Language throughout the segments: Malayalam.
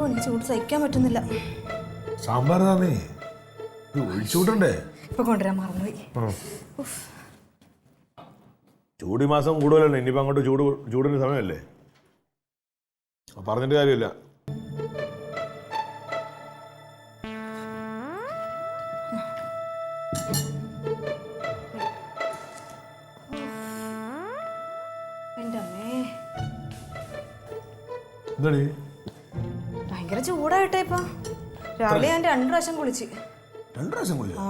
എനിക്ക് ചൂട് സഹിക്കാൻ പറ്റുന്നില്ല. സാമ്പാർ താന്നേ ഒഴിച്ചുകൂട്ടണ്ടേ? ഇപ്പൊ കൊണ്ടുവരാൻ മറന്നുപോയി. ചൂട് ഈ മാസം കൂടുതലല്ലേ, ഇനിയിപ്പോൾ അങ്ങോട്ട് ചൂടിന് സമയമല്ലേ, പറഞ്ഞിട്ട് കാര്യമില്ല. എന്താണീ ഭയങ്കര ചൂടായിട്ടെ ഇപ്പൊ. രാവിലെ ഞാൻ 2 പ്രാവശ്യം കുളിച്ച്. 2 പ്രാവശ്യം കുളിച്ചു? ആ,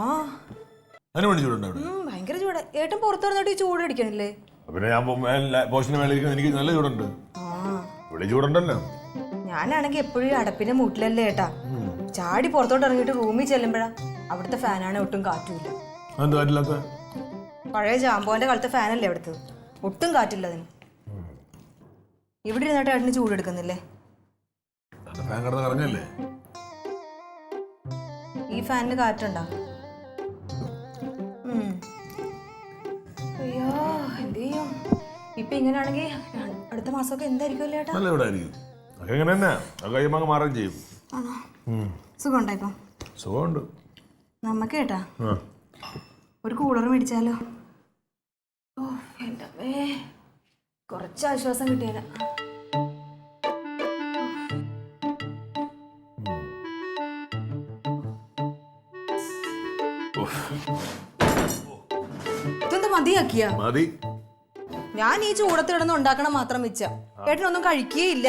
അതിന് വേണ്ടി ചൂടുണ്ടോ? ഭയങ്കര ചൂടാ. ഏട്ടൻ പുറത്തു വന്നിട്ട് ഈ ചൂട് അടിക്കണില്ലേ? പിന്നെ ഞാൻ പോസ്റ്റിന് മേലിരിക്കുന്ന എനിക്ക് നല്ല ചൂടുണ്ട്. ഇവിടെ ചൂടുണ്ടല്ലോ. ഞാനാണെങ്കിൽ എപ്പോഴും അടപ്പിന്റെ മൂട്ടിലല്ലേ ഏട്ടാ. ചാടി പുറത്തോട്ട് ഇറങ്ങിയിട്ട് റൂമിൽ ചെല്ലുമ്പോഴാ അവിടുത്തെ ഫാനാണ് ഒട്ടും കാറ്റുമില്ല. പഴയ ജാമ്പോന്റെ കാലത്തെ ഫാനല്ലേ അവിടുത്തെ, ഒട്ടും കാറ്റില്ല അതിന്. ഇവിടെ ഇരുന്നിട്ട് ഏട്ടന് ചൂടെടുക്കുന്നില്ലേ? ഈ ഫാനിന് കാറ്റുണ്ടോ? അയ്യോ, എന്ത് ചെയ്യും ഇപ്പൊ ഇങ്ങനെയാണെങ്കിൽ? അടുത്ത മാസമൊക്കെ എന്തായിരിക്കും ഏട്ടാ? സുഖം ഉണ്ടായിപ്പോ? സുഖമുണ്ട്. നമ്മക്ക് ഏട്ടാ ഒരു കൂളർ മേടിച്ചാലോ? ഓ എന്റെ അമ്മേ, കുറച്ച് ആശ്വാസം കിട്ടിയാല. ഇതെന്താ മതിയാക്കിയ? മതി. ഞാൻ ഈ ചൂടത്ത് കിടന്ന് ഉണ്ടാക്കണം മാത്രം വെച്ച ഏട്ടനൊന്നും കഴിക്കുകയില്ല.